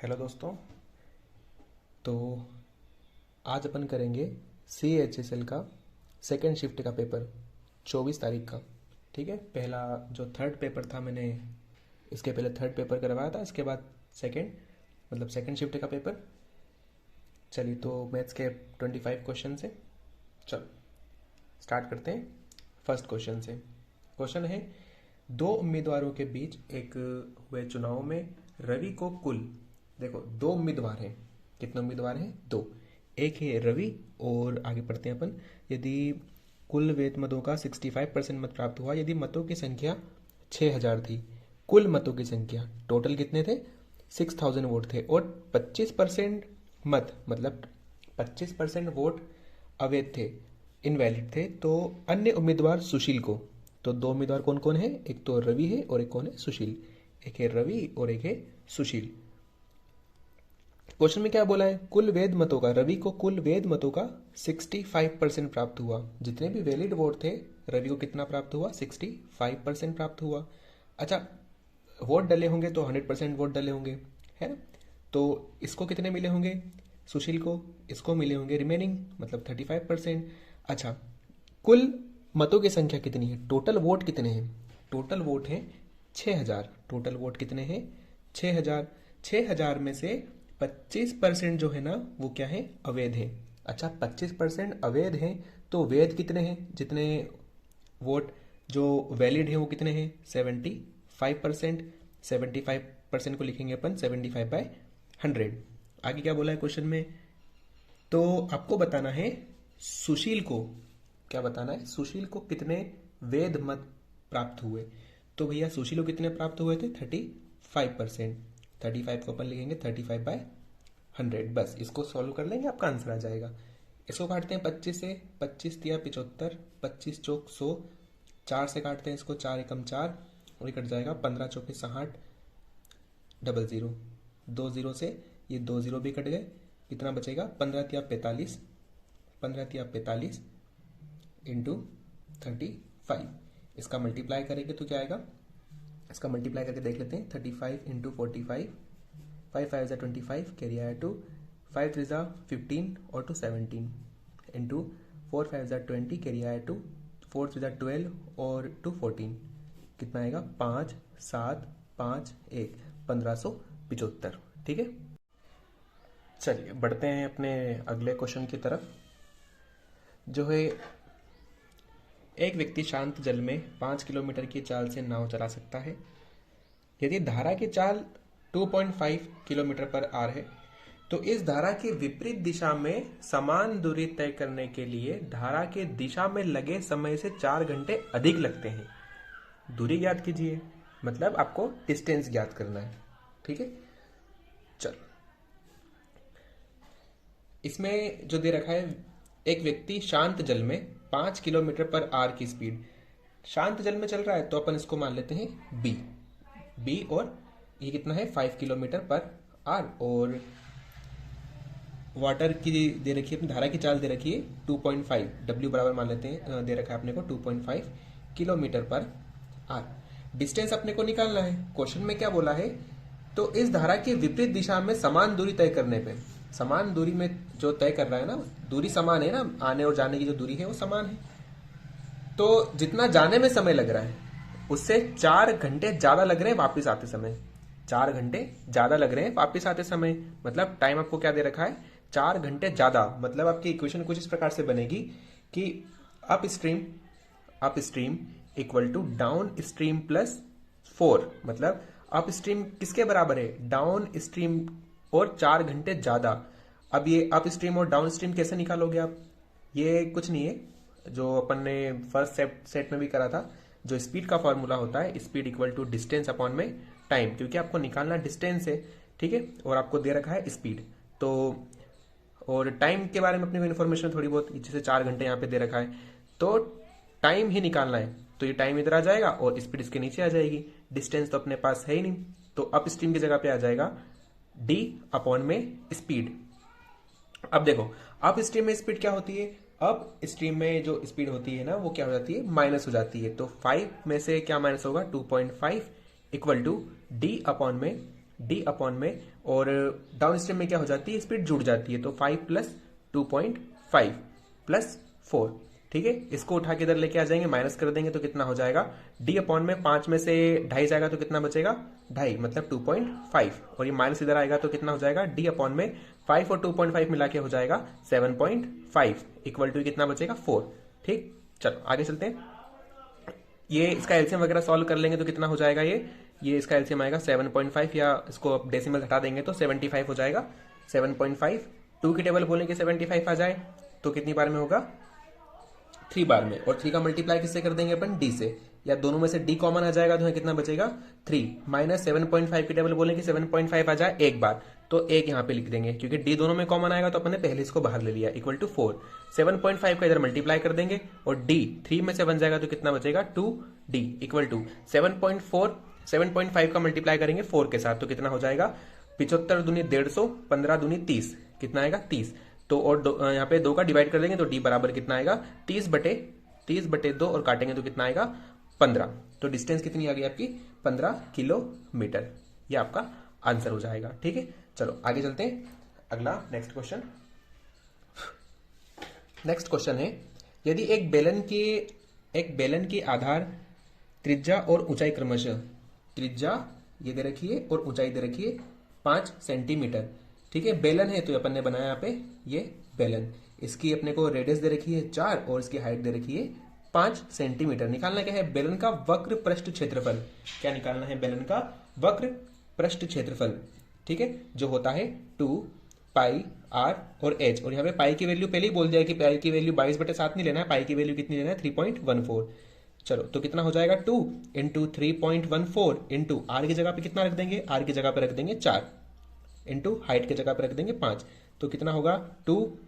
Hello दोस्तों। तो आज अपन करेंगे CHSL का सेकेंड शिफ्ट का पेपर 24 तारीख का। ठीक है, पहला जो थर्ड पेपर था मैंने इसके पहले थर्ड पेपर करवाया था, इसके बाद सेकेंड मतलब सेकेंड शिफ्ट का पेपर। चलिए, तो मैथ्स के 25 क्वेश्चन से चलो स्टार्ट करते हैं। फर्स्ट क्वेश्चन से क्वेश्चन है, दो उम्मीदवारों के बीच एक हुए चुनाव में रवि को कुल, देखो दो उम्मीदवार हैं, कितने उम्मीदवार हैं? दो। एक है रवि और आगे पढ़ते हैं अपन। यदि कुल वेद मतों का 65% मत प्राप्त हुआ, यदि मतों की संख्या 6000 थी, कुल मतों की संख्या टोटल कितने थे? 6000 वोट थे और 25% मत मतलब 25% वोट अवैध थे, इनवैलिड थे, तो अन्य उम्मीदवार सुशील को, तो दो उम्मीदवार कौन कौन है? एक तो रवि है और एक कौन है? सुशील। एक है रवि और एक है सुशील। क्वेश्चन में क्या बोला है? कुल वेद मतों का, रवि को कुल वेद मतों का 65% प्राप्त हुआ। जितने भी वैलिड वोट थे, रवि को कितना प्राप्त हुआ? 65% प्राप्त हुआ। अच्छा, वोट डले होंगे तो 100% वोट डले होंगे, है ना? तो इसको कितने मिले होंगे? सुशील को, इसको मिले होंगे रिमेनिंग मतलब 35%। अच्छा, कुल मतों की संख्या कितनी है? टोटल वोट कितने हैं? टोटल वोट हैं 6000। टोटल वोट कितने हैं? 6000। 6000 में से 25% जो है ना वो क्या है? अवैध है। अच्छा, 25% अवैध है तो वैध कितने हैं? जितने वोट जो वैलिड है वो कितने हैं? 75%। 75% को लिखेंगे अपन 75/100। आगे क्या बोला है क्वेश्चन में? तो आपको बताना है सुशील को, क्या बताना है? सुशील को कितने वेद मत प्राप्त हुए? तो भैया सुशील को कितने प्राप्त हुए थे? 35%। 35 को अपन लिखेंगे 35/100। बस इसको सॉल्व कर लेंगे, आपका आंसर आ जाएगा। इसको काटते हैं 25 से, 25 तिया 75, 25 चौक 100, 4 से काटते हैं इसको, 4 एकम 4 और ये कट जाएगा 15 चौके 60, 00, 2 0 से ये 2 0 भी कट गए। कितना बचेगा? 15 तिया 45, 15 तिया 45 इंटू 35। इसका मल्टीप्लाई करेंगे तो क्या आएगा? इसका मल्टीप्लाई करके देख लेते हैं। 35 इंटू 45, 5 5 ज़ा 25, कैरी आया 2, 5 3 ज़ा 15 और 2 17 इंटू 4 5 ज़ा 20, कैरी आया 2, 4 3 ज़ा 12 और 2 14। कितना आएगा? 5 7 5 1, 1575। ठीक है, चलिए बढ़ते हैं अपने अगले क्वेश्चन की तरफ। जो है, एक व्यक्ति शांत जल में 5 किलोमीटर की चाल से नाव चला सकता है। यदि धारा की चाल 2.5 किलोमीटर पर आर है, तो इस धारा की विपरीत दिशा में समान दूरी तय करने के लिए धारा के दिशा में लगे समय से 4 घंटे अधिक लगते हैं। दूरी ज्ञात कीजिए, मतलब आपको डिस्टेंस ज्ञात करना है। ठीक है, चलो इसमें जो दे रखा है, एक व्यक्ति शांत जल में 5 किलोमीटर पर आर की स्पीड, शांत जल में चल रहा है तो अपन इसको मान लेते हैं बी। बी और ये कितना है? 5 किलोमीटर पर आर, और वाटर की दे रखी है, धारा की चाल दे रखी है 2.5, डब्ल्यू बराबर मान लेते हैं, दे रखा है अपने को 2.5 किलोमीटर पर आर। डिस्टेंस अपने को निकालना है। क्वेश्चन में क्या बोला है? तो इस धारा की विपरीत दिशा में समान दूरी तय करने पे, समान दूरी में जो तय कर रहा है ना, दूरी समान है ना, आने और जाने की जो दूरी है वो समान है, तो जितना जाने में समय लग रहा है उससे 4 घंटे ज्यादा लग रहे हैं वापस आते समय। 4 घंटे ज्यादा लग रहे हैं वापस आते समय, मतलब टाइम आपको क्या दे रखा है? 4 घंटे ज्यादा। मतलब आपकी इक्वेशन कुछ इस प्रकार से बनेगी कि upstream equal to downstream plus 4, मतलब अप स्ट्रीम किसके बराबर है? डाउन स्ट्रीम और 4 घंटे ज्यादा। अब ये अप स्ट्रीम और डाउन स्ट्रीम कैसे निकालोगे आप? ये कुछ नहीं है, जो अपन ने फर्स्ट सेट में भी करा था, जो स्पीड का फॉर्मूला होता है, speed equal to distance upon में टाइम, क्योंकि आपको निकालना डिस्टेंस है। ठीक है, और आपको दे रखा है स्पीड, तो और टाइम के बारे में अपने को इन्फॉर्मेशन थोड़ी बहुत, जैसे 4 घंटे यहाँ पे दे रखा है तो टाइम ही निकालना है, तो ये टाइम इधर आ जाएगा और स्पीड इसके नीचे आ जाएगी। डिस्टेंस तो अपने पास है ही नहीं, तो अप स्ट्रीम की जगह पे आ जाएगा डी अपॉन में स्पीड। अब देखो, अप स्ट्रीम में स्पीड क्या होती है? अप स्ट्रीम में जो स्पीड होती है ना वो क्या हो जाती है? माइनस हो जाती है। तो 5 में से क्या माइनस होगा? 2.5 इक्वल टू डी अपॉन में डी अपॉन में, और डाउन स्ट्रीम में क्या हो जाती है, स्पीड जुड़ जाती है, तो 5 प्लस 2.5 प्लस 4। ठीक है, इसको उठा के इधर लेके आ जाएंगे, माइनस कर देंगे तो कितना हो जाएगा, डी अपॉन में 5 में से 2.5 जाएगा तो कितना बचेगा, 2.5 मतलब 2.5, और ये माइनस इधर आएगा तो कितना हो जाएगा, डी अपॉन में 5 और 2.5 मिला के हो जाएगा 7.5 इक्वल टू कितना बचेगा 4। ठीक, चलो आगे चलते हैं। ये इसका एलसीएम वगैरह सॉल्व कर लेंगे तो कितना हो जाएगा, ये इसका एलसीएम आएगा 7.5, या इसको डेसिमल हटा देंगे तो 75 हो जाएगा। 7.5 2 की टेबल बोलेंगे 75 आ जाए तो कितनी बार में होगा, 3 बार में, और 3 का मल्टीप्लाई किससे कर देंगे अपन, डी से, या दोनों में से डी कॉमन आ जाएगा तो यहाँ कितना बचेगा 3, माइनस 7.5 की टेबल बोलेंगे 7.5 आ जाए एक बार, तो एक यहाँ पे लिख देंगे क्योंकि डी दोनों में कॉमन आएगा तो अपन ने पहले इसको बाहर ले लिया, इक्वल टू 4। 7.5 का इधर मल्टीप्लाई कर देंगे और डी 3 में से बन जाएगा तो कितना बचेगा 2d इक्वल टू 7.5 का मल्टीप्लाई करेंगे 4 के साथ तो कितना हो जाएगा 75 दूनी 150, 15 दूनी 30, कितना आएगा 30। तो और यहाँ पे 2 का डिवाइड कर देंगे तो डी बराबर कितना आएगा 30/2 और काटेंगे तो कितना आएगा 15। तो डिस्टेंस कितनी आ गई आपकी 15 किलोमीटर, ये आपका आंसर हो जाएगा। ठीक है, चलो आगे चलते हैं। अगला नेक्स्ट क्वेश्चन है, यदि एक बेलन के आधार त्रिज्या और ऊंचाई क्रमशः, त्रिज्या ये दे रखी है और ऊंचाई दे रखी है 5 सेंटीमीटर। ठीक है, बेलन है तो अपन ने बनाया यहाँ पे ये बेलन, इसकी अपने को रेडियस दे रखी है 4 और इसकी हाइट दे रखी है 5 सेंटीमीटर। निकालना क्या है, बेलन का वक्र पृष्ठ क्षेत्रफल। क्या निकालना है, बेलन का वक्र पृष्ठ क्षेत्रफल। ठीक है, जो होता है 2 पाई आर और एच, और यहाँ पे पाई की वैल्यू पहले ही बोल दिया कि पाई की वैल्यू 22/7 नहीं लेना है, पाई की वैल्यू कितनी लेना है 3.14। चलो तो कितना हो जाएगा 2 इंटू 3.14 इंटू आर की जगह पे कितना रख देंगे, आर की जगह पे रख देंगे 4 इंटू हाइट की जगह पे रख देंगे 5, तो कितना होगा 2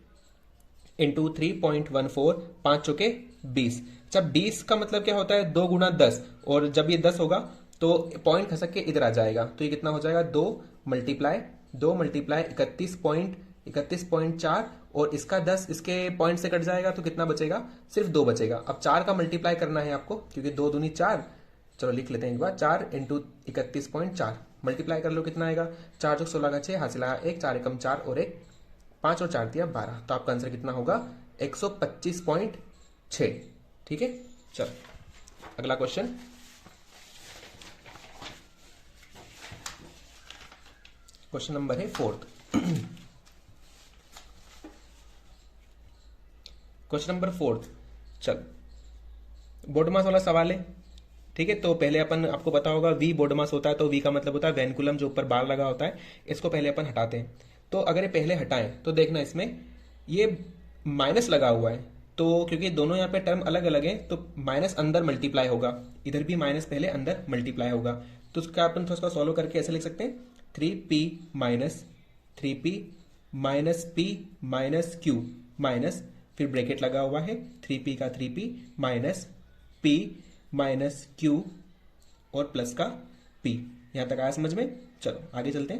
इंटू 3.14, 5 चौके 20। जब 20 का मतलब क्या होता है 2 गुना 10, और जब ये 10 होगा तो पॉइंट खसक के इधर आ जाएगा, तो ये कितना हो जाएगा 2 मल्टीप्लाई 31.4, और इसका 10 इसके पॉइंट से कट जाएगा तो कितना बचेगा, सिर्फ 2 बचेगा। अब 4 का मल्टीप्लाई करना है आपको क्योंकि 2 दूनी 4, चलो लिख लेते हैं एक बार, 4 इंटू 31.4 मल्टीप्लाई कर लो कितना आएगा, 4 चौक 16 का 6, हासिल आया 1, 4 एकम 4 और 1 5 और 4 दिया 12, तो आपका आंसर कितना होगा 125.6। ठीक है, चलो अगला क्वेश्चन। क्वेश्चन नंबर है 4th। क्वेश्चन नंबर 4th, चल बोर्ड मास वाला सवाल है। ठीक है, तो पहले अपन, आपको पता होगा वी बोर्ड मास होता है, तो वी का मतलब होता है वेनकुलम, जो ऊपर बार लगा होता है, इसको पहले अपन हटाते हैं। तो अगर ये पहले हटाएं तो देखना इसमें ये माइनस लगा हुआ है, तो क्योंकि दोनों यहाँ पे टर्म अलग अलग है तो माइनस अंदर मल्टीप्लाई होगा, इधर भी माइनस पहले अंदर मल्टीप्लाई होगा, तो उसका अपन थोड़ा सॉल्व करके ऐसे लिख सकते हैं 3p minus p minus q minus, फिर ब्रैकेट लगा हुआ है 3p का 3p minus p minus q और प्लस का p। यहां तक आया समझ में? चलो आगे चलते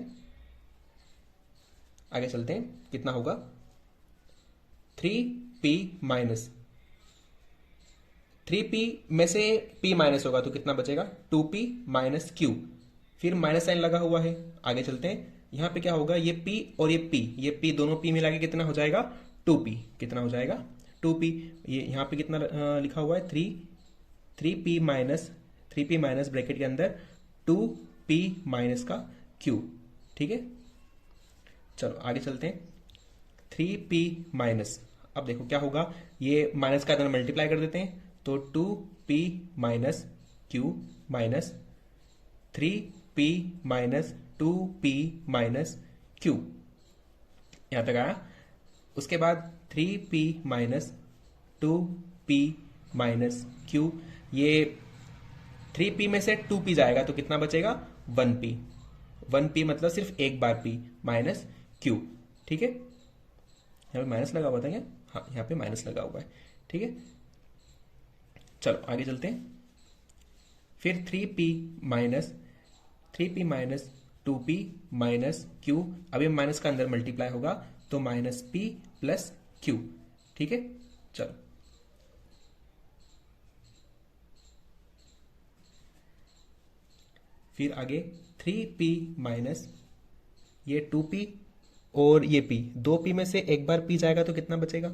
हैं, कितना होगा 3p माइनस, 3p में से p माइनस होगा तो कितना बचेगा 2p माइनस q, फिर माइनस साइन लगा हुआ है। आगे चलते हैं, यहां पे क्या होगा, ये p और ये p दोनों p मिला के कितना हो जाएगा 2p, कितना हो जाएगा 2p। ये यहां पे कितना लिखा हुआ है 3p माइनस ब्रैकेट के अंदर 2p माइनस का q। ठीक है, चलो आगे चलते हैं, 3p माइनस, अब देखो क्या होगा, ये माइनस का अंदर मल्टीप्लाई कर देते हैं तो 2p minus q minus 3p minus 2p minus q, यहां तक आया। उसके बाद 3p minus 2p minus q, ये 3p में से 2p जाएगा तो कितना बचेगा 1p, 1p मतलब सिर्फ एक बार p माइनस q। ठीक है, यहाँ पे माइनस लगा हुआ था क्या, हाँ यहाँ पे माइनस लगा हुआ है। ठीक है, चलो आगे चलते हैं, फिर 3p minus 2p minus q, अभी माइनस का अंदर मल्टीप्लाई होगा तो माइनस p प्लस q। ठीक है, चलो फिर आगे 3p माइनस ये 2p और ये p, 2p में से एक बार p जाएगा तो कितना बचेगा,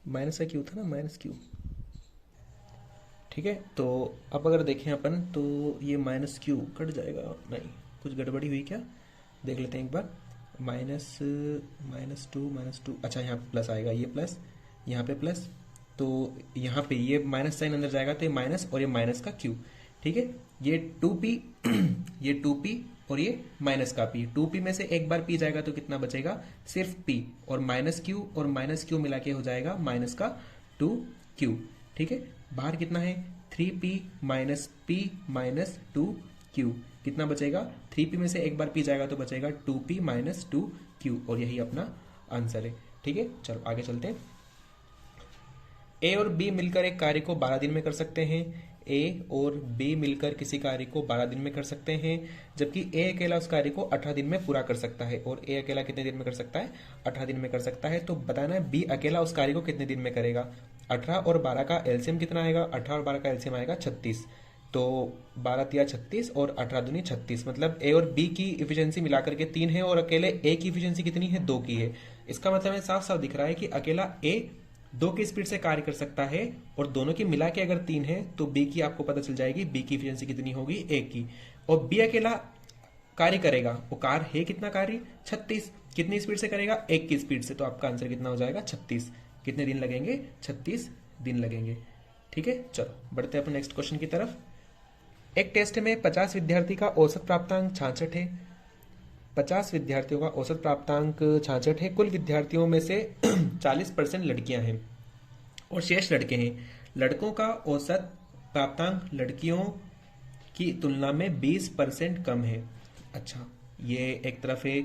माइनस का क्यू था ना, माइनस क्यू। ठीक है, तो अब अगर देखें अपन तो ये माइनस क्यू कट जाएगा, नहीं कुछ गड़बड़ी हुई क्या, देख लेते हैं एक बार। माइनस टू, अच्छा यहाँ पे प्लस आएगा, ये प्लस यहाँ पे प्लस, तो यहाँ पे ये माइनस साइन अंदर जाएगा तो ये माइनस और ये माइनस का क्यू। ठीक है, ये 2p ये 2p और ये माइनस का p, 2p में से एक बार p जाएगा तो कितना बचेगा, सिर्फ p, और माइनस क्यू मिला के हो जाएगा माइनस का 2q। ठीक है, बाहर कितना है 3p minus p minus 2q, कितना बचेगा, 3p में से एक बार p जाएगा तो बचेगा 2p माइनस 2q, और यही अपना आंसर है। ठीक है, चलो आगे चलते हैं। ए और बी मिलकर एक कार्य को 12 दिन में कर सकते हैं। ए और बी मिलकर किसी कार्य को 12 दिन में कर सकते हैं, जबकि ए अकेला उस कार्य को 18 दिन में पूरा कर सकता है। और ए अकेला कितने दिन में कर सकता है, 18 दिन में कर सकता है। तो बताना है बी अकेला उस कार्य को कितने दिन में करेगा। 18 और 12 का एलसीएम कितना आएगा, 18 और 12 का एलसीएम आएगा 36, तो 12 तिया 36 और 18 दूनी 36, मतलब ए और बी की इफिशियंसी मिलाकर के 3 है और अकेले ए की इफिशियंसी कितनी है, 2 की है। इसका मतलब है साफ साफ दिख रहा है कि अकेला ए 2 की स्पीड से कार्य कर सकता है, और दोनों की मिला के अगर 3 है तो बी की आपको पता चल जाएगी, बी की इफिशियंसी कितनी होगी, 1 की। और बी अकेला कार्य करेगा, वो कार है कितना कार्य, 36, कितनी स्पीड से करेगा, 1 की स्पीड से, तो आपका आंसर कितना हो जाएगा 36। कितने दिन लगेंगे, 36 दिन लगेंगे। ठीक है, चलो बढ़ते हैं अपने नेक्स्ट क्वेश्चन की तरफ। एक टेस्ट में 50 विद्यार्थी का औसत प्राप्तांक 66 है। 50 विद्यार्थियों का औसत प्राप्तांक 66 है। कुल विद्यार्थियों में से 40% लड़कियां हैं और शेष लड़के हैं। लड़कों का औसत प्राप्तांक लड़कियों की तुलना में 20% कम है। अच्छा, ये एक तरफ है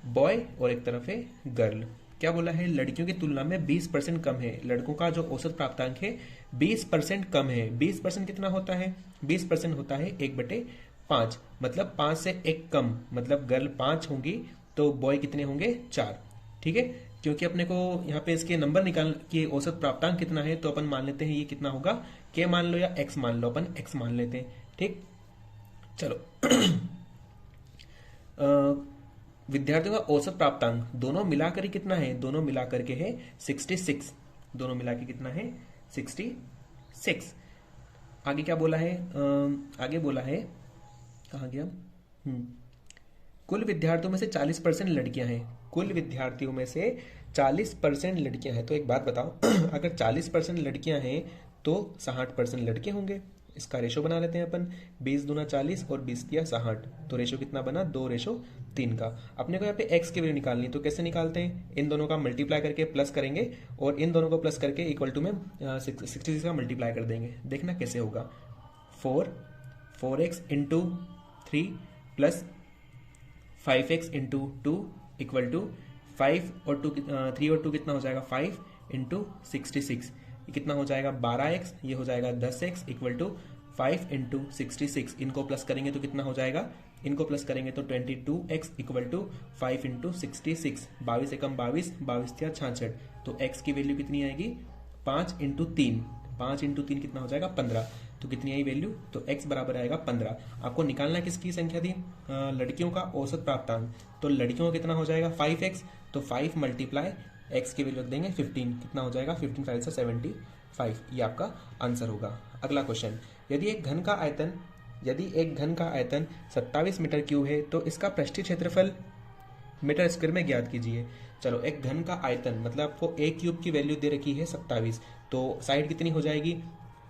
बॉय और एक तरफ है गर्ल। क्या बोला है, लड़कियों की तुलना में 20% कम है। लड़कों का जो औसत प्राप्तांक है 20% कम है। 20% कितना होता है, 20% होता है 1/5, मतलब 5 से 1 कम, मतलब गर्ल 5 होंगी तो बॉय कितने होंगे, 4। ठीक है, क्योंकि अपने को यहाँ पे इसके नंबर निकाल के औसत प्राप्तांक कितना है, तो अपन मान लेते हैं ये कितना होगा, के मान लो या एक्स मान लो, अपन एक्स मान लेते हैं। ठीक, चलो विद्यार्थियों का औसत प्राप्तांक दोनों मिलाकर ही कितना है, दोनों मिलाकर के है 66, दोनों मिला के कितना है 66। आगे क्या बोला है, आगे बोला है, कहाँ गया, कुल विद्यार्थियों में से 40% लड़कियां हैं। कुल विद्यार्थियों में से 40% लड़कियां हैं। तो एक बात बताओ अगर 40% लड़कियां हैं तो 60% लड़के होंगे। इसका रेशो बना लेते हैं अपन, 20 दूना 40 और 20 तिया 60, तो रेशो कितना बना, 2:3 का। अपने को यहाँ पे x की वैल्यू निकालनी, तो कैसे निकालते हैं, इन दोनों का मल्टीप्लाई करके प्लस करेंगे और इन दोनों को प्लस करके इक्वल टू में 66 का मल्टीप्लाई कर देंगे। देखना कैसे होगा, 4x into 3 plus 5x into 2 equal to 5 और 2 3 और 2 कितना हो जाएगा, 5 इंटू 66, ये कितना हो जाएगा 12x, ये हो जाएगा 10x इक्वल टू 5 इंटू 66। इनको प्लस करेंगे तो कितना हो जाएगा, इनको प्लस करेंगे तो 22x इक्वल टू 5 इंटू 66, 22 एकम 22, 22 तिया 66, तो x की वैल्यू कितनी आएगी, 5 इंटू 3, 5 इंटू 3 कितना हो जाएगा 15, तो कितनी आई वैल्यू, तो x बराबर आएगा 15। आपको निकालना किसकी संख्या थी, लड़कियों का औसत प्राप्तांक, तो लड़कियों का कितना हो जाएगा 5x, तो 5 मल्टीप्लाई x की वैल्यू रख देंगे 15, कितना हो जाएगा 15 5 से 75, ये आपका आंसर होगा। अगला क्वेश्चन, यदि एक घन का आयतन 27 मीटर क्यूब है तो इसका पृष्ठीय क्षेत्रफल मीटर स्क्वायर में ज्ञात कीजिए। चलो, एक घन का आयतन मतलब आपको ए क्यूब की वैल्यू दे रखी है 27, तो साइड कितनी हो जाएगी,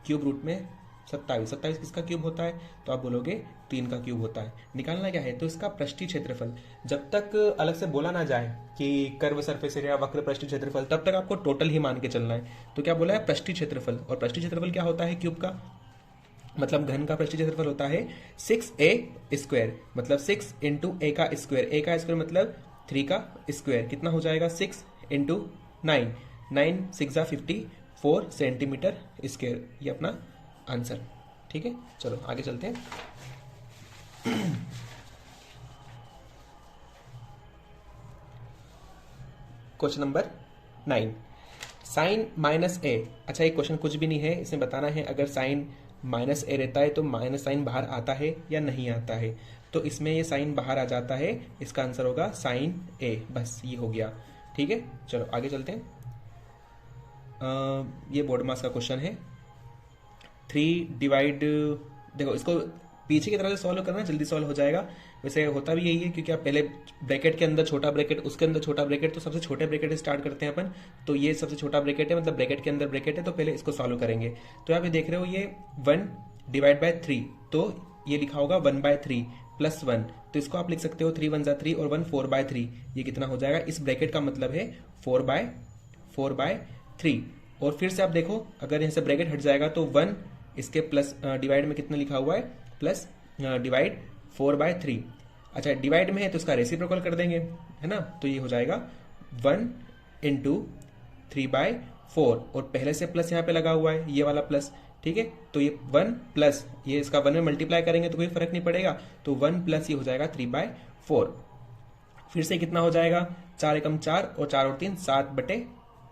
क्यूब रूट में 27, 27 किसका क्यूब होता है, तो आप बोलोगे 3 का क्यूब होता है। निकालना क्या है, तो इसका पृष्ठीय क्षेत्रफल, जब तक अलग से बोला ना जाए कि कर्व सरफेस एरिया वक्र पृष्ठीय क्षेत्रफल, तब तक आपको टोटल ही मान के चलना है। तो क्या बोला है, पृष्ठीय क्षेत्रफल, और पृष्ठीय क्षेत्रफल क्या होता है क्यूब का, मतलब घन का पृष्ठीय क्षेत्रफल होता है 6a स्क्वायर, मतलब 6 इंटू a का स्क्वायर, a का स्क्वायर मतलब 3 का स्क्वायर, कितना हो जाएगा 6 इंटू 9, 9 6 54 सेंटीमीटर स्क्वायर, ये अपना आंसर। ठीक है, चलो आगे चलते हैं। क्वेश्चन नंबर 9, साइन माइनस ए। अच्छा, ये क्वेश्चन कुछ भी नहीं है, इसमें बताना है अगर साइन माइनस ए रहता है तो माइनस साइन बाहर आता है या नहीं आता है। तो इसमें ये साइन बाहर आ जाता है, इसका आंसर होगा साइन ए। बस ये हो गया। ठीक है, चलो आगे चलते हैं। ये बोर्ड मास का क्वेश्चन है। 3 डिवाइड, देखो इसको पीछे की तरह से सॉल्व करना, जल्दी सॉल्व हो जाएगा। वैसे होता भी यही है, क्योंकि आप पहले ब्रैकेट के अंदर छोटा ब्रैकेट, उसके अंदर छोटा ब्रैकेट, तो सबसे छोटे ब्रैकेट से स्टार्ट करते हैं अपन। तो ये सबसे छोटा ब्रैकेट है, मतलब ब्रैकेट के अंदर ब्रैकेट है, तो पहले इसको सॉल्व करेंगे। तो यहाँ पे देख रहे हो ये 1 डिवाइड बाय 3, तो ये लिखा होगा 1/3 प्लस 1, तो इसको आप लिख सकते हो 3 × 1 = 3 और 1 4/3। ये कितना हो जाएगा, इस ब्रैकेट का मतलब है 4/3। और फिर से आप देखो, अगर यहाँ से ब्रैकेट हट जाएगा तो 1 इसके प्लस डिवाइड में कितना लिखा हुआ है, प्लस डिवाइड 4/3। अच्छा, डिवाइड में है तो इसका रेसिप्रोकल कर देंगे, है ना। तो ये हो जाएगा 1 × 3/4, और पहले से प्लस यहाँ पे लगा हुआ है, ये वाला प्लस। ठीक है, तो ये 1 प्लस ये इसका 1 में मल्टीप्लाई करेंगे तो कोई फर्क नहीं पड़ेगा, तो 1 प्लस ये हो जाएगा 3/4। फिर से कितना हो जाएगा, 4 × 4 और 4 और 3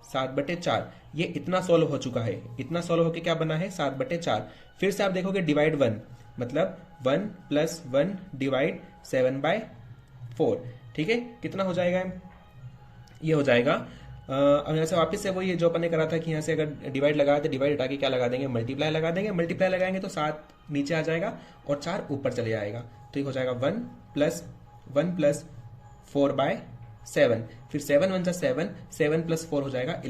7/4। ये इतना सॉल्व हो चुका है, इतना सॉल्व होके क्या बना है 7/4। फिर से आप देखोगे डिवाइड 1, मतलब 1 + 1 डिवाइड 7/4। ठीक है, कितना हो जाएगा, ये हो जाएगा। अब यहाँ से वापस से वही जो अपन ने करा था कि यहाँ से अगर डिवाइड लगाया तो डिवाइड हटा के क्या लगा देंगे, मल्टीप्लाई लगा देंगे। मल्टीप्लाई लगाएंगे तो 7 नीचे आ जाएगा और 4 ऊपर चले जाएगा, तो ये हो जाएगा 1 + 1 + 4/7। फिर 7 × 1 = 7, 7 + 4 हो जाएगा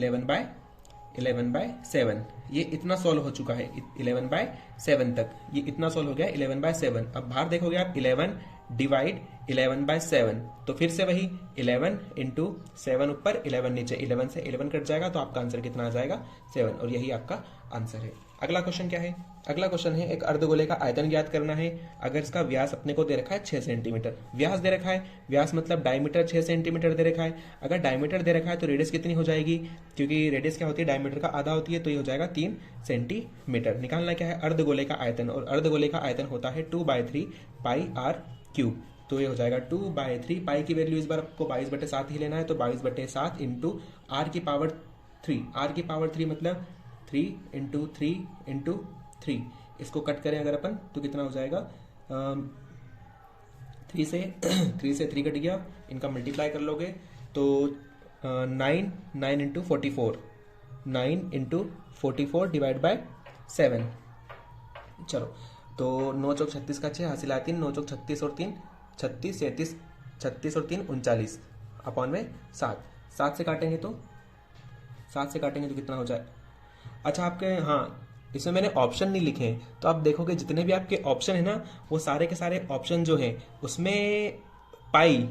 11/7। ये इतना सॉल्व हो चुका है 11/7 तक, ये इतना सॉल्व हो गया 11/7। अब बाहर देखोगे आप 11 डिवाइड 11/7, तो फिर से वही 11 × 7 ऊपर 11 नीचे, 11 से 11 कट जाएगा, तो आपका आंसर कितना आ जाएगा 7, और यही आपका आंसर है। अगला क्वेश्चन क्या है, अगला क्वेश्चन है एक अर्धगोले का आयतन ज्ञात करना है। अगर इसका व्यास अपने को दे रखा है 6 सेंटीमीटर, व्यास दे रखा है, व्यास मतलब डायमीटर 6 सेंटीमीटर दे रखा है। अगर डायमीटर दे रखा है तो रेडियस कितनी हो जाएगी, क्योंकि रेडियस क्या होती है, डायमीटर का आधा होती है, तो ये हो जाएगा 3 सेंटीमीटर। निकालना क्या है, अर्धगोले का आयतन, और अर्धगोले का आयतन होता है 2/3 πr³। तो ये हो जाएगा 2/3, पाई की वैल्यू इस बार आपको 22/7 ही लेना है, तो 22/7 × r⁻3। r⁻3 मतलब 3 × 3 × 3। इसको कट करें अगर अपन तो कितना हो जाएगा, 3 से 3 कट गया, इनका मल्टीप्लाई कर लोगे तो 9 × 44, 9 × 44 डिवाइड बाय 7। चलो, तो 9 चौक 36 का 6 हासिल 3, 9 चौक 36 और 3 36, 37, 36 और 3 39 अपॉन में 7। 7 से काटेंगे तो कितना हो जाए। अच्छा, आपके हाँ, इसमें मैंने ऑप्शन नहीं लिखे हैं, तो आप देखोगे जितने भी आपके ऑप्शन है ना, वो सारे के सारे ऑप्शन जो हैं उसमें पाई,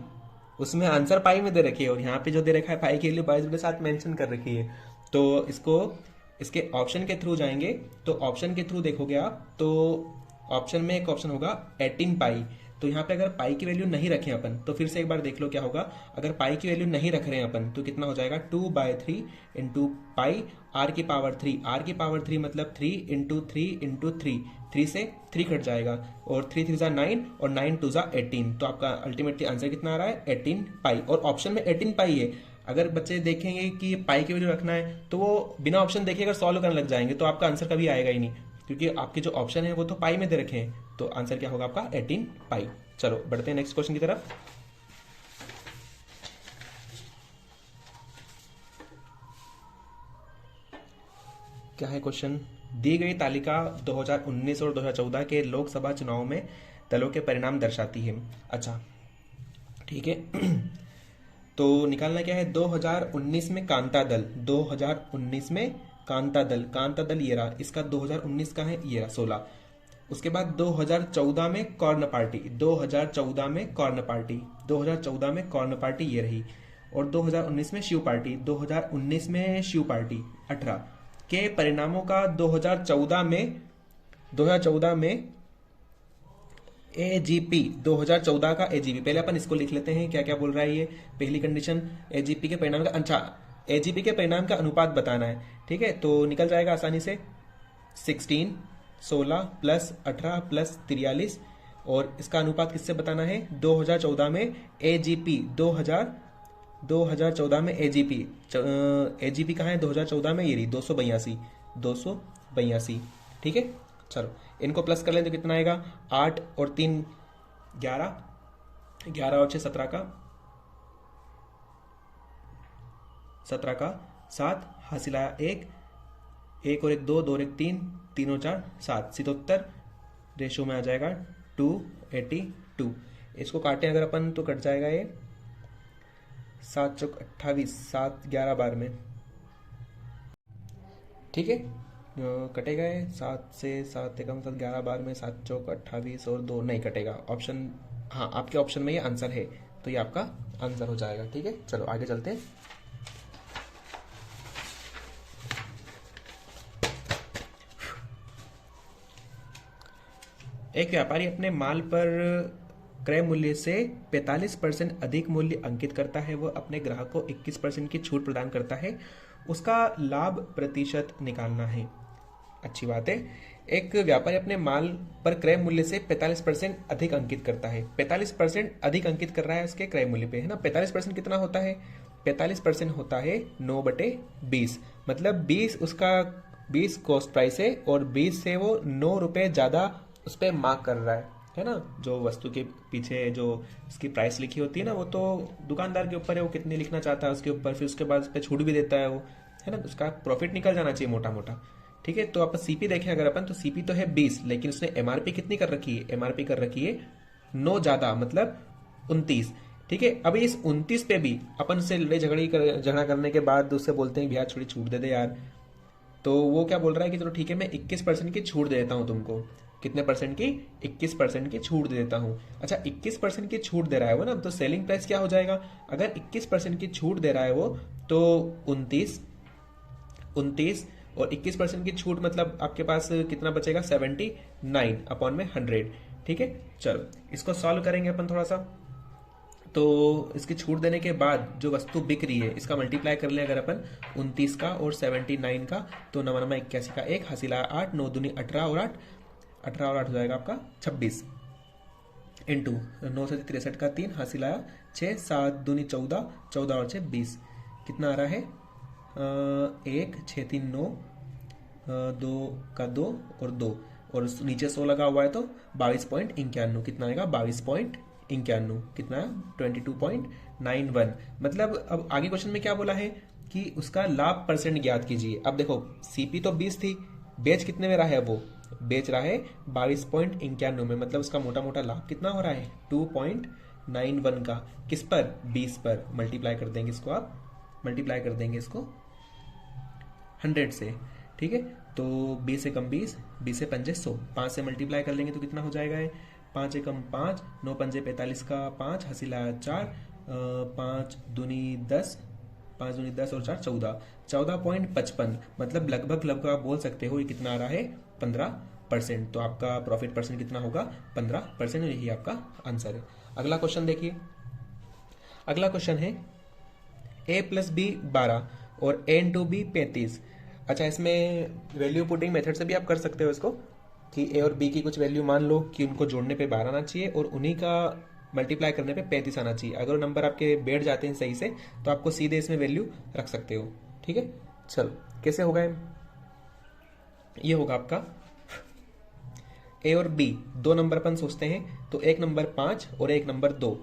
उसमें आंसर पाई में दे रखी है, और यहाँ पे जो दे रखा है पाई के लिए 22/7 मेंशन कर रखी है। तो इसको इसके ऑप्शन के थ्रू जाएंगे, तो ऑप्शन के थ्रू देखोगे आप, तो ऑप्शन में एक ऑप्शन होगा 18 पाई। तो यहाँ पे अगर पाई की वैल्यू नहीं रखें अपन, तो फिर से एक बार देख लो क्या होगा। अगर पाई की वैल्यू नहीं रख रहे हैं अपन, तो कितना हो जाएगा 2/3 × पाई r⁻3। r⁻3 मतलब 3 × 3 × 3, 3 से 3 कट जाएगा, और 3 3 × 9 और 9 2 × 18। तो आपका अल्टीमेटली आंसर कितना आ रहा है 18 पाई, और ऑप्शन में 18 पाई है। अगर बच्चे देखेंगे कि पाई की वैल्यू रखना है, तो वो बिना ऑप्शन देखे अगर सॉल्व करने लग जाएंगे, तो आपका आंसर कभी आएगा ही नहीं, क्योंकि आपके जो ऑप्शन है वो तो पाई में दे रखे हैं। तो आंसर क्या होगा आपका 18 पाई। चलो बढ़ते हैं नेक्स्ट क्वेश्चन की तरफ। क्या है क्वेश्चन, दी गई तालिका 2019 और 2014 के लोकसभा चुनाव में दलों के परिणाम दर्शाती है। अच्छा ठीक है, तो निकालना क्या है, 2019 में कांता दल, 2019 में कांता दल ये रहा, इसका 2019 का है ये रहा 16। उसके बाद 2014 में कॉर्न पार्टी, 2014 में कॉर्न पार्टी ये रही, और 2019 में शिव पार्टी, 2019 में शिव पार्टी 18 के परिणामों का 2014 में एजीपी, 2014 का एजीपी। पहले अपन इसको लिख लेते हैं क्या क्या बोल रहा है ये। पहली कंडीशन, एजीपी के परिणाम का, अच्छा एजीपी के परिणाम का अनुपात बताना है, ठीक है। तो निकल जाएगा आसानी से 16 + 18 + 43, और इसका अनुपात किससे बताना है, 2014 में एजीपी, 2014 में एजीपी कहाँ है 2014 में, ये रही 282, ठीक है। चलो इनको प्लस कर लें तो कितना आएगा, 8 और 3 11, 11 और 6 17 का, 17 का 7, हासिल आया 1, 1 और 1 2, 2 और 1 3, 3 और 4 7, 77 रेशो में आ जाएगा 282। इसको काटें अगर अपन तो कट जाएगा ये 7 चौक 28, 7 11 बार में, ठीक है। कटेगा ये 7 से 7 एकम 7 11 बार में, 7 चौक 28 और 2 नहीं कटेगा ऑप्शन, हाँ आपके ऑप्शन में ये आंसर है, तो ये आपका आंसर हो जाएगा, ठीक है। चलो आगे चलते हैं। एक व्यापारी अपने माल पर क्रय मूल्य से 45% अधिक मूल्य अंकित करता है। वह अपने ग्राहक को 21% की छूट प्रदान करता है। उसका लाभ प्रतिशत निकालना है। अच्छी बात है। एक व्यापारी अपने माल पर क्रय मूल्य से 45% अधिक अंकित करता है। 45% अधिक अंकित कर रहा है उसके क्रय मूल्य पे, है ना। 45% कितना होता है? 45% होता है 9/20, मतलब 20 उसका 20 कॉस्ट प्राइस है और 20 से वो 9 रुपए ज्यादा उस पर मार्क कर रहा है ना। जो वस्तु के पीछे जो इसकी प्राइस लिखी होती है ना, वो तो दुकानदार के ऊपर है, वो कितनी लिखना चाहता है उसके ऊपर, फिर उसके बाद उस पर छूट भी देता है वो, है ना। उसका प्रॉफिट निकल जाना चाहिए मोटा मोटा, ठीक है। तो अपन सीपी देखें अगर अपन, तो सीपी तो है 20, लेकिन उसने एमआरपी कितनी कर रखी है? एमआरपी कर रखी है 9 ज्यादा, मतलब 29, ठीक है। अभी इस 29 पे भी अपन से लड़ाई झगड़ा करने के बाद उससे बोलते हैं भैया थोड़ी छूट दे दे यार, तो वो क्या बोल रहा है कि चलो ठीक है मैं 21% की छूट दे देता हूं तुमको। कितने परसेंट की? 21% की छूट दे देता हूं। अच्छा 21% की छूट दे रहा है वो ना, तो सेलिंग प्राइस क्या हो जाएगा? अगर 21% की छूट दे रहा है वो, तो 29 और 21% की छूट, मतलब आपके पास कितना बचेगा? 79 अपॉन में 100, ठीक है। चलो इसको सॉल्व करेंगे अपन थोड़ा सा। तो इसकी छूट देने के बाद जो वस्तु बिक रही है, इसका मल्टीप्लाई कर ले अगर अपन 29 का और 79 का, तो 9 9 81 का 1, हासिल आया 8, 9 दूनी 18 और 8, 18 और 8 हो जाएगा आपका 26, इंटू 9 से 63 का 3, हासिल आया 6, 7 दूनी 14, 14 और 6 20, कितना आ रहा है? 1 6 3 9, 2 का 2 और 2, और नीचे 100 लगा हुआ है तो 22.91, कितना आएगा? 22.91, कितना है? 22.91। मतलब अब आगे क्वेश्चन में क्या बोला है कि उसका लाभ परसेंट ज्ञात कीजिए। अब देखो सीपी तो 20 थी, बेच कितने में रहा है? वो बेच रहा है 22.91 में, मतलब उसका मोटा मोटा लाभ कितना हो रहा है? 2.91 का। किस पर? 20 पर। मल्टीप्लाई कर देंगे इसको, आप मल्टीप्लाई कर देंगे इसको 100 से, ठीक है। तो 20 से कम 20, 20 से पंजे 100, 5 से मल्टीप्लाई कर लेंगे तो कितना हो जाएगा? 5 एकम 5, 9 पंजे 45 का 5, हासिल आया 4, 5 दूनी 10, 5 दूनी 10 और 4 14, 14.55, मतलब लगभग आप बोल सकते हो ये कितना आ रहा है? 15%। तो आपका प्रॉफिट परसेंट कितना होगा? 15%। यही आपका आंसर है। अगला क्वेश्चन देखिए। अगला क्वेश्चन है a प्लस बी 12 और a इंटू बी 35। अच्छा इसमें वैल्यू पुटिंग मेथड से भी आप कर सकते हो इसको, कि a और b की कुछ वैल्यू मान लो कि उनको जोड़ने पे 12 आना चाहिए और उन्हीं का मल्टीप्लाई करने पे 35 आना चाहिए। अगर नंबर आपके बैठ जाते हैं सही से, तो आपको सीधे इसमें वैल्यू रख सकते हो, ठीक है। चलो कैसे होगा? ये होगा आपका a और b, दो नंबर अपन सोचते हैं, तो एक नंबर 5 और एक नंबर 2,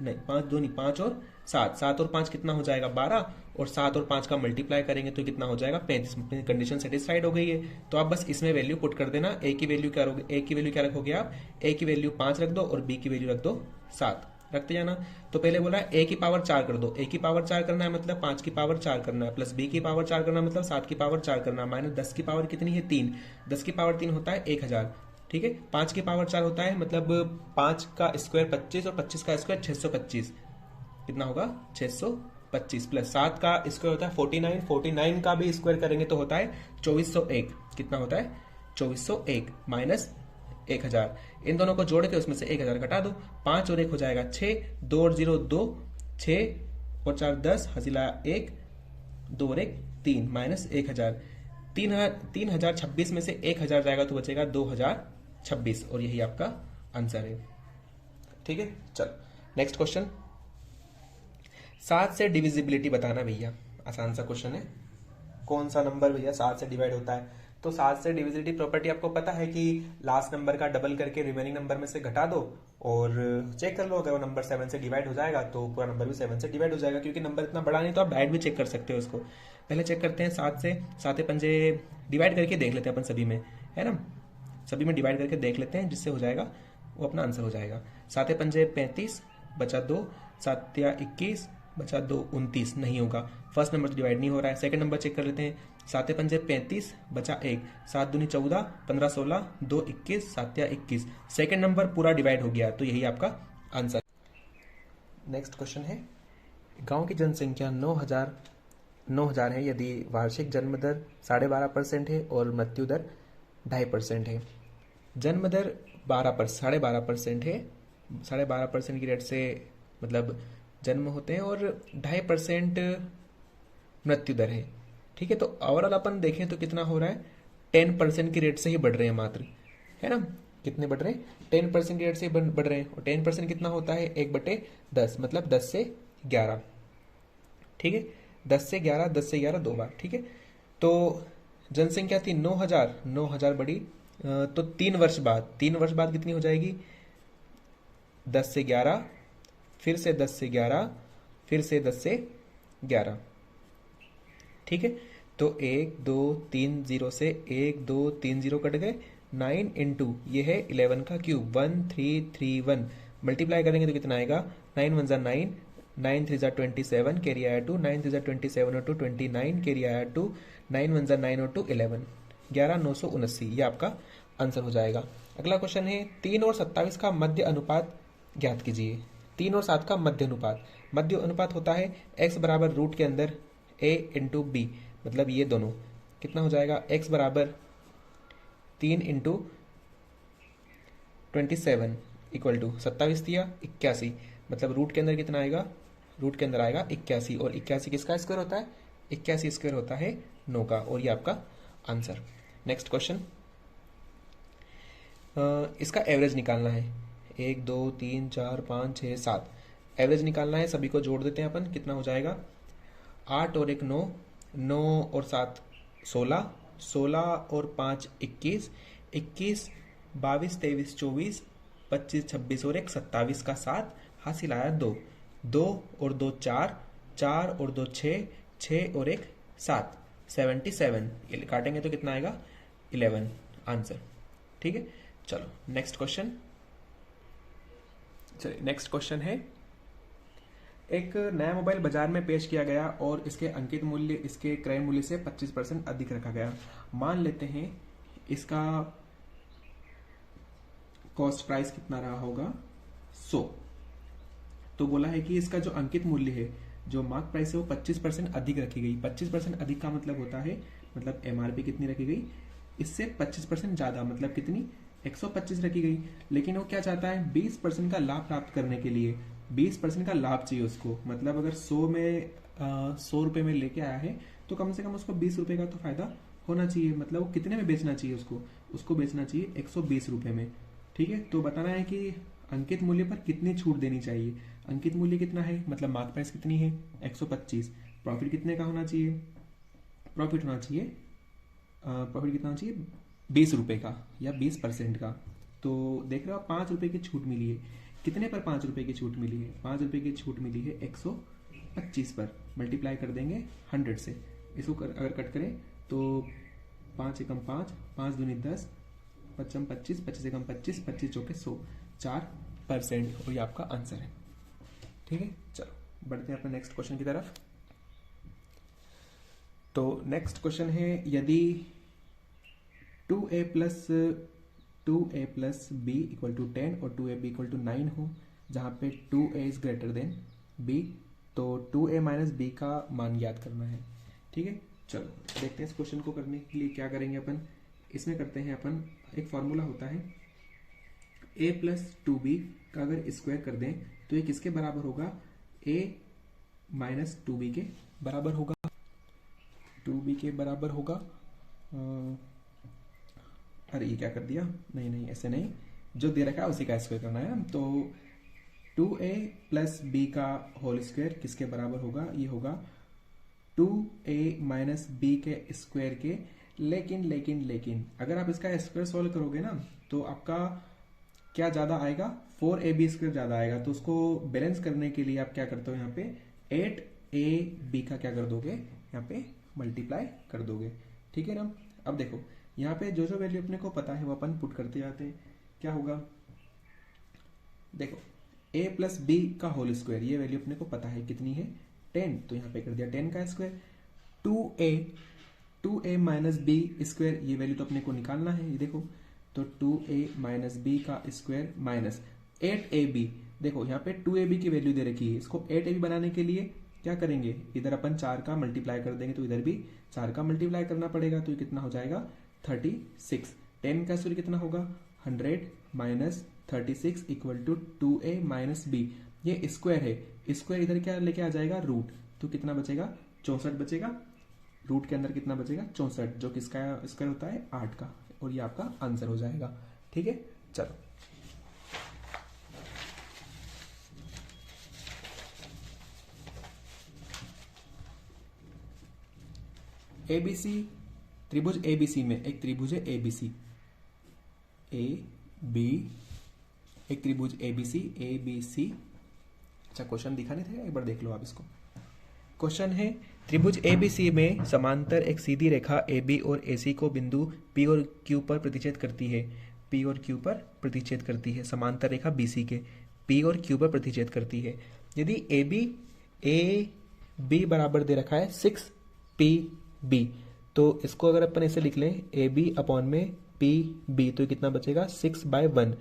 नहीं 5 2 नहीं, 5 और 7, 7 और 5 कितना हो जाएगा? 12, और 7 और 5 का मल्टीप्लाई करेंगे तो कितना हो जाएगा? 35। कंडीशन सेटिस्फाइड हो गई है, तो आप बस इसमें वैल्यू पुट कर देना। ए की वैल्यू क्या रखोगे? ए की वैल्यू क्या रखोगे आप? ए की वैल्यू 5 रख दो और बी की वैल्यू रख दो 7, रखते जाना। तो पहले बोला ए की पावर 4 कर दो। ए की पावर 4 करना है मतलब 5 की पावर 4 करना है, प्लस बी की पावर 4 करना है मतलब 7 की पावर 4 करना है, माइनस 10 की पावर कितनी है? 3। 10 की पावर 3 होता है 1000, ठीक है। 5 की पावर 4 होता है, मतलब 5 का स्क्वायर 25 और 25 का स्क्वायर 625, कितना होगा? 625, प्लस 7 का स्क्वायर होता है 49, 49 का भी स्क्वायर करेंगे तो होता है 2401, कितना होता है? 2401 माइनस 1000। इन दोनों को जोड़ के उसमें से 1000 घटा दो। 5 और 1 हो जाएगा 6, 2 और 0 2, 6 और 4 10, हसीला 1, 2 और 1 3, माइनस 1000। 3026 में से 1000 जाएगा तो बचेगा 2026, और यही आपका आंसर है, ठीक है। चलो नेक्स्ट क्वेश्चन। 7 से डिविजिबिलिटी बताना भैया, आसान सा क्वेश्चन है। कौन सा नंबर भैया 7 से डिवाइड होता है? तो 7 से डिविजिबिलिटी प्रॉपर्टी आपको पता है कि लास्ट नंबर का डबल करके रिमेनिंग नंबर में से घटा दो और चेक कर लो, अगर वो नंबर 7 से डिवाइड हो जाएगा तो पूरा नंबर भी 7 से डिवाइड हो जाएगा, क्योंकि नंबर इतना बड़ा नहीं तो आप डायरेक्ट भी चेक कर सकते हो उसको। पहले चेक करते हैं 7 से, 7 पंजे डिवाइड करके देख लेते हैं अपन सभी में, है ना, सभी में डिवाइड करके देख लेते हैं, जिससे हो जाएगा वो अपना आंसर हो जाएगा। 7 पंजे 35 बचा 2, 7 या 21 बचा 2 29, नहीं होगा, फर्स्ट नंबर तो डिवाइड नहीं हो रहा है। सेकंड नंबर चेक कर लेते हैं, 7 पंजे 35 बचा 1, 7 दूनी 14, 15 16, 2 21, 7 या 21, सेकंड नंबर पूरा डिवाइड हो गया, तो यही आपका आंसर। नेक्स्ट क्वेश्चन है, गांव की जनसंख्या 9,000 है यदि वार्षिक जन्म दर 12.5% है और मृत्यु दर 2.5% है। जन्म दर 12.5% है, 12.5% की रेट से मतलब जन्म होते हैं और 2.5% मृत्यु दर है। ठीक है, तो ओवरऑल अपन देखें तो कितना हो रहा है, 10% की रेट से ही बढ़ रहे हैं मात्र, है ना, कितने बढ़ रहे हैं, 10% की रेट से ही बढ़ रहे हैं। और 10% कितना होता है, 1/10, मतलब 10 से 11। ठीक है, 10 से 11, 10 से 11 2 बार। ठीक है, तो जनसंख्या थी 9,000, 9,000 बढ़ी, तो 3 वर्ष बाद कितनी हो जाएगी, 10 से 11, फिर से 10 से 11, फिर से 10 से 11। ठीक है, तो 1 2 3 0 से 1 2 3 0 कट गए, 9 इंटू ये है 11 का क्यूब 1331, मल्टीप्लाई करेंगे तो कितना आएगा, 9 1 9, 9 3 27, कैरी आया 2, 9 3 27 और 2 29, कैरी आया 2, 9 1 9 और 2 11, 11,979, ये आपका आंसर हो जाएगा। अगला क्वेश्चन है, 3 और 27 का मध्य अनुपात ज्ञात कीजिए। 3 और 7 का मध्य अनुपात, मध्य अनुपात होता है x बराबर रूट के अंदर a इंटू बी, मतलब ये दोनों कितना हो जाएगा, x बराबर 3 इंटू 27 इक्वल टू 27 दिया 81, मतलब रूट के अंदर कितना आएगा, रूट के अंदर आएगा 81, और 81 किसका स्क्वायर होता है, 81 स्क्वायर होता है 9 का, और ये आपका आंसर। नेक्स्ट क्वेश्चन, इसका एवरेज निकालना है, 1 2 3 4 5 6 7, एवरेज निकालना है, सभी को जोड़ देते हैं अपन, कितना हो जाएगा, 8 और 1 9, 9 और 7 16, 16 और 5 21, 21 22 23 24 25 26 और 1 27 का 7, हासिल आया 2, 2 और 2 4, 4 और 2 6, 6 और 1 7, 77, ये काटेंगे तो कितना आएगा, 11 आंसर। ठीक है, चलो नेक्स्ट क्वेश्चन। चलिए नेक्स्ट क्वेश्चन है, एक नया मोबाइल बाजार में पेश किया गया और इसके अंकित मूल्य इसके क्रय मूल्य से 25% अधिक रखा गया। मान लेते हैं इसका कॉस्ट प्राइस कितना रहा होगा, 100। तो बोला है कि इसका जो अंकित मूल्य है, जो मार्क प्राइस है, वो 25% अधिक रखी गई। 25% अधिक का मतलब होता है, मतलब एमआरपी कितनी रखी गई, इससे 25% ज्यादा, मतलब कितनी, 125 रखी गई। लेकिन वो क्या चाहता है, 20% का लाभ प्राप्त करने के लिए 20% का लाभ चाहिए उसको, मतलब अगर 100 रुपए में लेके आया है तो कम से कम उसको 20 रुपए का तो फायदा होना चाहिए। मतलब वो कितने में बेचना चाहिए, उसको बेचना चाहिए 120 रुपए में। ठीक है, तो बताना है कि अंकित मूल्य पर कितनी छूट देनी चाहिए। अंकित मूल्य कितना है, मतलब मार्क प्राइस कितनी है, 125, प्रॉफिट कितने का होना चाहिए, प्रॉफिट होना चाहिए, प्रॉफिट कितना होना चाहिए, 20 रुपए का या 20% का। तो देख रहे हो, 5 रुपए की छूट मिली है, कितने पर 5 रुपए की छूट मिली है, 5 रुपए की छूट मिली है 125 पर, मल्टीप्लाई कर देंगे 100 से, इसको अगर कट करें तो 5 एकम 5, 5 दूनी 10, 5 25, 25 एकम 25, 25 चौके 100, 4%, और ये आपका आंसर है। ठीक है, चलो बढ़ते हैं अपने नेक्स्ट क्वेश्चन की तरफ। तो नेक्स्ट क्वेश्चन है, यदि 2a plus b equal to 10 और 2ab इक्वल टू 9 हो, जहाँ पे 2a is greater than b, तो 2a माइनस b का मान ज्ञात करना है। ठीक है, चलो देखते हैं इस क्वेश्चन को करने के लिए क्या करेंगे अपन। इसमें करते हैं अपन, एक फॉर्मूला होता है, a प्लस 2b का अगर स्क्वायर कर दें तो ये किसके बराबर होगा, a माइनस 2b के बराबर होगा, 2b के बराबर होगा। अरे ये क्या कर दिया, नहीं ऐसे नहीं, जो दे रखा है उसी का स्क्वायर करना है। तो 2a प्लस b का होल स्क्वायर किसके बराबर होगा, ये होगा 2a माइनस b के स्क्वायर के लेकिन अगर आप इसका स्क्वायर सॉल्व करोगे ना तो आपका क्या ज़्यादा आएगा, 4ab² ज़्यादा आएगा। तो उसको बैलेंस करने के लिए आप क्या करते हो, यहाँ पे 8ab का क्या कर दोगे, यहाँ पे मल्टीप्लाई कर दोगे। ठीक है ना। अब देखो यहाँ पे जो जो वैल्यू अपने को पता है वो अपन पुट करते जाते हैं। क्या होगा, देखो a प्लस बी का होल स्क्वायर, ये वैल्यू अपने को पता है कितनी है, 10, तो यहाँ पे कर दिया 10 का square. 2a minus B square, ये वैल्यू तो अपने को निकालना है, ये देखो, तो 2a माइनस बी का स्क्वायर माइनस 8ab। देखो यहाँ पे 2ab की वैल्यू दे रखी है, इसको 8ab बनाने के लिए क्या करेंगे, इधर अपन 4 का मल्टीप्लाई कर देंगे तो इधर भी 4 का मल्टीप्लाई करना पड़ेगा, तो ये कितना हो जाएगा 36। 10 का स्क्वायर कितना होगा 100 minus 36 equal to 2a minus B, ये स्क्वायर है, स्क्वायर इधर क्या लेके आ जाएगा रूट, तो कितना बचेगा 64 बचेगा। रूट के अंदर कितना बचेगा 64, जो किसका स्क्वायर होता है 8 का, और ये आपका आंसर हो जाएगा। ठीक है, चलो एबीसी, त्रिभुज एबीसी में एक त्रिभुज है एबीसी, ए बी, एक त्रिभुज एबीसी, ए बी सी। अच्छा क्वेश्चन दिखा नहीं था, एक बार देख लो आप इसको। क्वेश्चन है त्रिभुज एबीसी में समांतर एक सीधी रेखा AB और AC को बिंदु P और Q पर प्रतिच्छेद करती है। P और Q पर प्रतिच्छेद करती है, समांतर रेखा BC के P और Q पर प्रतिच्छेद करती है। यदि AB बराबर दे रखा है 6PB, तो इसको अगर अपन ऐसे लिख लें AB अपॉन में PB, तो कितना बचेगा 6/1।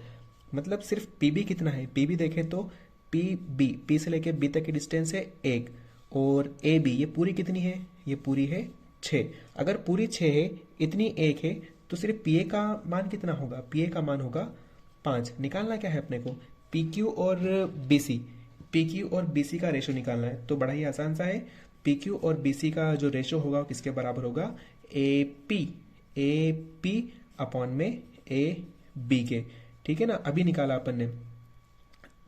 मतलब सिर्फ PB कितना है, PB देखें तो PB, P से लेके B तक की डिस्टेंस है 1, और AB ये पूरी कितनी है, ये पूरी है 6। अगर पूरी 6 है, इतनी 1 है, तो सिर्फ PA का मान कितना होगा, PA का मान होगा 5। निकालना क्या है अपने को, PQ और BC, PQ और BC का रेशो निकालना है। तो बड़ा ही आसान सा है, PQ और BC का जो रेशो होगा वो किसके बराबर होगा, AP अपॉन में AB के। ठीक है ना, अभी निकाला अपन ने।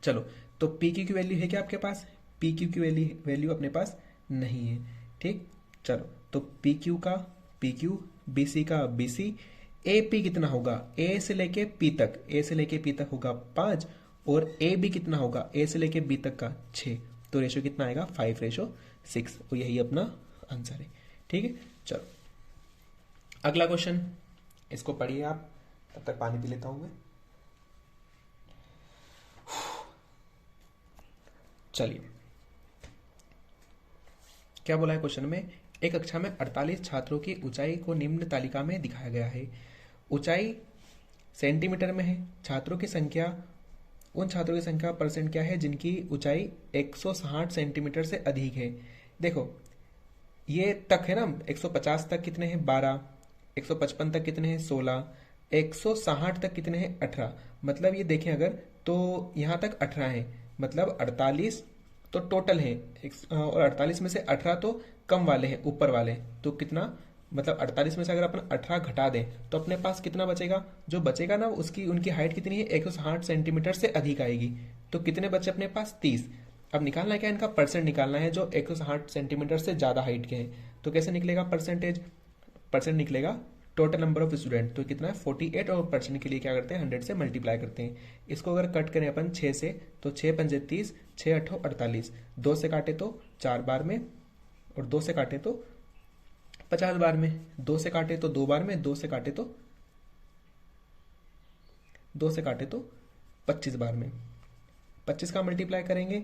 चलो तो PQ की वैल्यू है क्या आपके पास, PQ की वैल्यू अपने पास नहीं है। ठीक, चलो तो PQ का PQ, BC का BC, AP कितना होगा, A से लेके P तक, A से लेके P तक होगा 5, और AB कितना होगा, A से लेके B तक का 6, तो रेशो कितना आएगा 5:6, और यही अपना आंसर है। ठीक है, चलो अगला क्वेश्चन, इसको पढ़िए आप, तब तक पानी पी लेता हूं मैं। चलिए क्या बोला है क्वेश्चन में, एक कक्षा में 48 छात्रों की ऊंचाई को निम्न तालिका में दिखाया गया है। ऊंचाई सेंटीमीटर में है, छात्रों की संख्या, उन छात्रों की संख्या परसेंट क्या है जिनकी ऊंचाई 160 सेंटीमीटर से अधिक है। देखो ये तक है ना, 150 तक कितने हैं 12, 155 तक कितने हैं 16, 160 तक कितने हैं 18। मतलब ये देखें अगर, तो यहाँ तक 18 है, मतलब 48 तो टोटल है, और 48 में से 18 तो कम वाले हैं, ऊपर वाले, तो कितना, मतलब 48 में से अगर अपन 18 घटा दें तो अपने पास कितना बचेगा, जो बचेगा ना उसकी उनकी हाइट कितनी है 160 सेंटीमीटर से अधिक आएगी, तो कितने बचे अपने पास 30। अब निकालना क्या है, इनका परसेंट निकालना है जो 160 सेंटीमीटर से ज़्यादा हाइट के हैं। तो कैसे निकलेगा परसेंटेज, परसेंट निकलेगा टोटल नंबर ऑफ स्टूडेंट, तो कितना है 48, और परसेंट के लिए क्या करते हैं 100 से मल्टीप्लाई करते हैं। इसको अगर कट करें अपन 6 से, तो 6 पंजे 30, 6 8 48, 2 से काटे तो 4 बार में, और 2 से काटे तो 50 बार में, 2 से काटे तो 2 बार में, 2 से काटे तो 25 बार में। 25 का मल्टीप्लाई करेंगे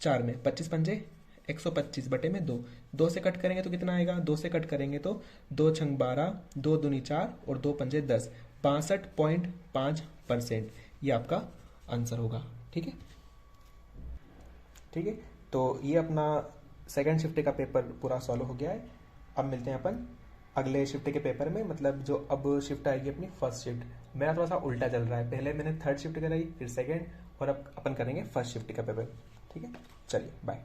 4 में, 25 पंजे 125 बटे में 2, 2 से कट करेंगे तो कितना आएगा, 2 से कट करेंगे तो 2 छंग 12, 2 दूनी 4, और 2 पंजे 10, 62.5%, ये आपका आंसर होगा। ठीक है, ठीक है, तो ये अपना सेकंड शिफ्ट का पेपर पूरा सॉल्व हो गया है। अब मिलते हैं अपन अगले शिफ्ट के पेपर में, मतलब जो अब शिफ्ट आएगी अपनी फर्स्ट शिफ्ट। मेरा थोड़ा सा उल्टा चल रहा है, पहले मैंने थर्ड शिफ्ट कराई, फिर सेकंड, और अब अपन करेंगे फर्स्ट शिफ्ट का पेपर। ठीक है, चलिए बाय।